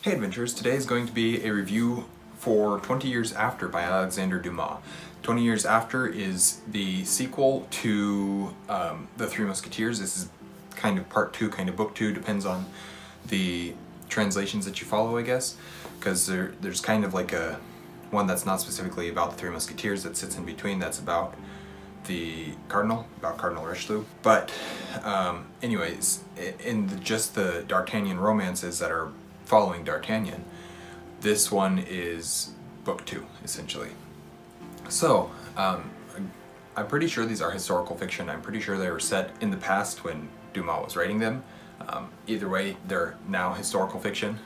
Hey adventurers, today is going to be a review for 20 Years After by Alexandre Dumas. 20 Years After is the sequel to the Three Musketeers. This is kind of part 2, kind of book 2, depends on the translations that you follow, I guess, because there's kind of like a one that's not specifically about the Three Musketeers that sits in between, that's about the Cardinal, about Cardinal Richelieu. But anyways, in just the D'Artagnan romances that are following D'Artagnan, this one is book 2, essentially. So, I'm pretty sure these are historical fiction. I'm pretty sure they were set in the past when Dumas was writing them. Either way, they're now historical fiction,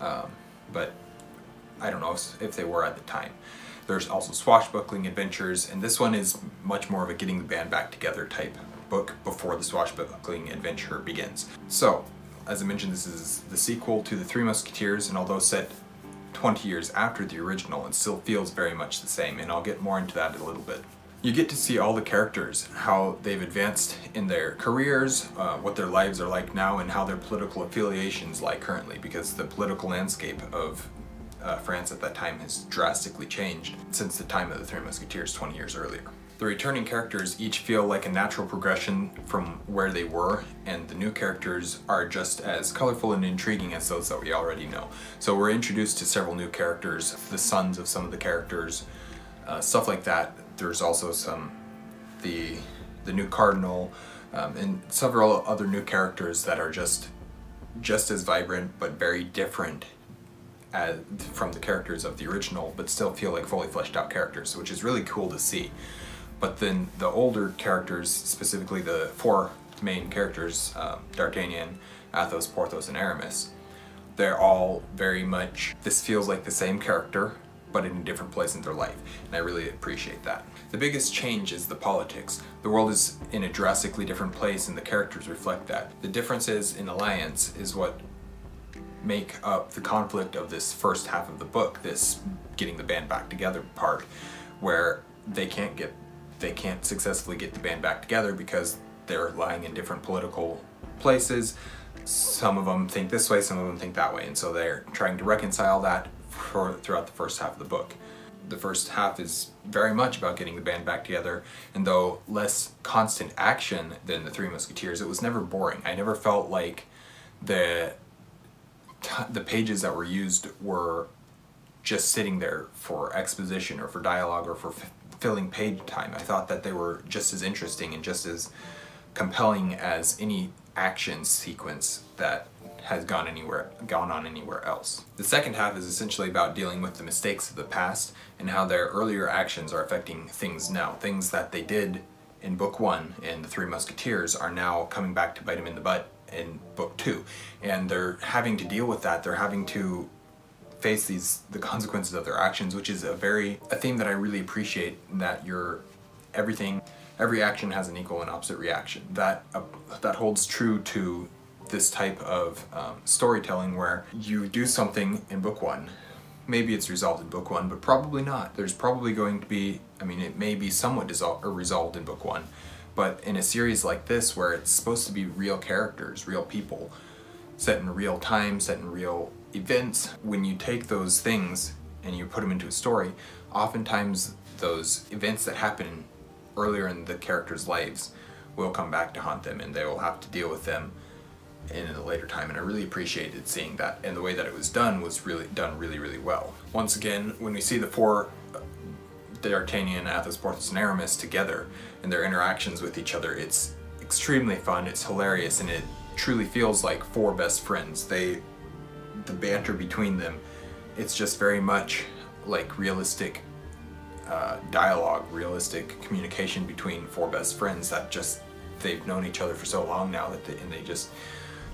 but I don't know if they were at the time. There's also swashbuckling adventures, and this one is much more of a getting the band back together type book before the swashbuckling adventure begins. So, as I mentioned, this is the sequel to the Three Musketeers, and although set 20 years after the original, it still feels very much the same, and I'll get more into that in a little bit. You get to see all the characters, how they've advanced in their careers, what their lives are like now, and how their political affiliations like currently, because the political landscape of France at that time has drastically changed since the time of the Three Musketeers 20 years earlier. The returning characters each feel like a natural progression from where they were, and the new characters are just as colorful and intriguing as those that we already know. So we're introduced to several new characters, the sons of some of the characters, stuff like that. There's also the new Cardinal, and several other new characters that are just as vibrant but very different from the characters of the original, but still feel like fully fleshed out characters, which is really cool to see. But then the older characters, specifically the 4 main characters, D'Artagnan, Athos, Porthos, and Aramis, they're all very much, this feels like the same character, but in a different place in their life, and I really appreciate that. The biggest change is the politics. The world is in a drastically different place, and the characters reflect that. The differences in alliance is what make up the conflict of this first half of the book, this getting the band back together part, where they can't successfully get the band back together because they're lying in different political places. Some of them think this way, some of them think that way, and so they're trying to reconcile that throughout the first half of the book. The first half is very much about getting the band back together, and though less constant action than the Three Musketeers, it was never boring. I never felt like the pages that were used were just sitting there for exposition or for dialogue or for filling page time. I thought that they were just as interesting and just as compelling as any action sequence that has gone on anywhere else. The second half is essentially about dealing with the mistakes of the past and how their earlier actions are affecting things now. Things that they did in book 1 in the Three Musketeers are now coming back to bite them in the butt in book 2, and they're having to deal with that. They're having to face the consequences of their actions, which is a theme that I really appreciate, that every action has an equal and opposite reaction. That holds true to this type of storytelling, where you do something in book 1, maybe it's resolved in book 1, but probably not. There's probably going to be, I mean, it may be somewhat resolved in book 1, but in a series like this, where it's supposed to be real characters, real people, set in real time, set in real events, when you take those things and you put them into a story, oftentimes those events that happen earlier in the characters' lives will come back to haunt them, and they will have to deal with them in a later time, and I really appreciated seeing that, and the way that it was done was really well. Once again, when we see the 4 D'Artagnan, Athos, Porthos, and Aramis together and their interactions with each other, it's extremely fun, it's hilarious, and it truly feels like 4 best friends. The banter between them, it's just very much like realistic dialogue, realistic communication between 4 best friends that just, they've known each other for so long now that they just,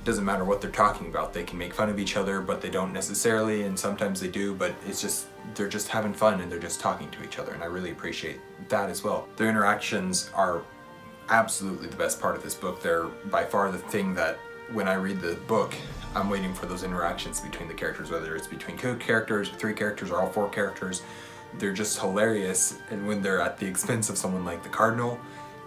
doesn't matter what they're talking about, they can make fun of each other, but they don't necessarily, and sometimes they do, but it's just, they're just having fun and they're just talking to each other, and I really appreciate that as well. Their interactions are absolutely the best part of this book. They're by far the thing that, when I read the book, I'm waiting for those interactions between the characters, whether it's between 2 characters, 3 characters, or all 4 characters. They're just hilarious, and when they're at the expense of someone like the Cardinal,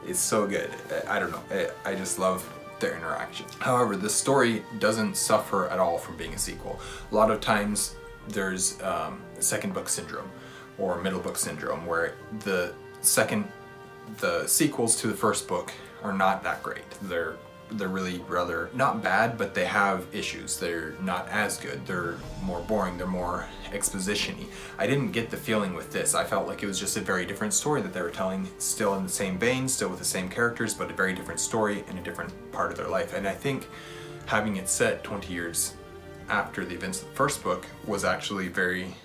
it's so good. I don't know, I just love their interaction. However, the story doesn't suffer at all from being a sequel. A lot of times there's second book syndrome or middle book syndrome, where the sequels to the first book are not that great. They're really rather not bad, but they have issues. They're not as good. They're more boring. They're more exposition-y. I didn't get the feeling with this. I felt like it was just a very different story that they were telling, still in the same vein, still with the same characters, but a very different story in a different part of their life. And I think having it set 20 years after the events of the first book was actually a very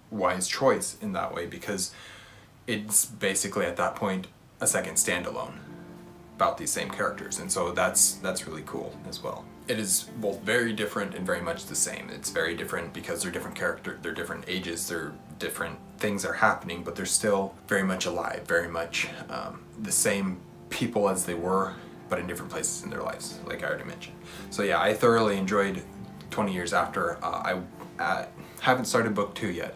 wise choice in that way, because it's basically at that point a second standalone about these same characters, and so that's really cool as well. It is both very different and very much the same. It's very different because they're different characters, they're different ages, they're different things are happening, but they're still very much alive, very much the same people as they were, but in different places in their lives, like I already mentioned. So yeah, I thoroughly enjoyed 20 Years After. I haven't started book 2 yet,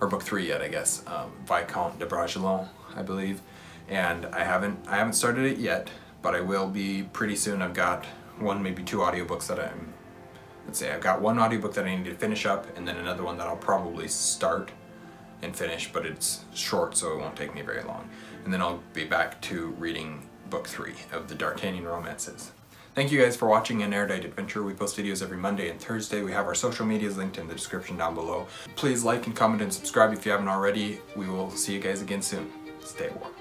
or book 3 yet, I guess, Viscount de Bragelonne, I believe. And I haven't started it yet, but I will be pretty soon. I've got one, maybe 2 audiobooks that I've got one audiobook that I need to finish up, and then another one that I'll probably start and finish, but it's short, so it won't take me very long. And then I'll be back to reading book 3 of the D'Artagnan romances. Thank you guys for watching an Erudite Adventure. We post videos every Monday and Thursday. We have our social medias linked in the description down below. Please like and comment and subscribe if you haven't already. We will see you guys again soon. Stay warm.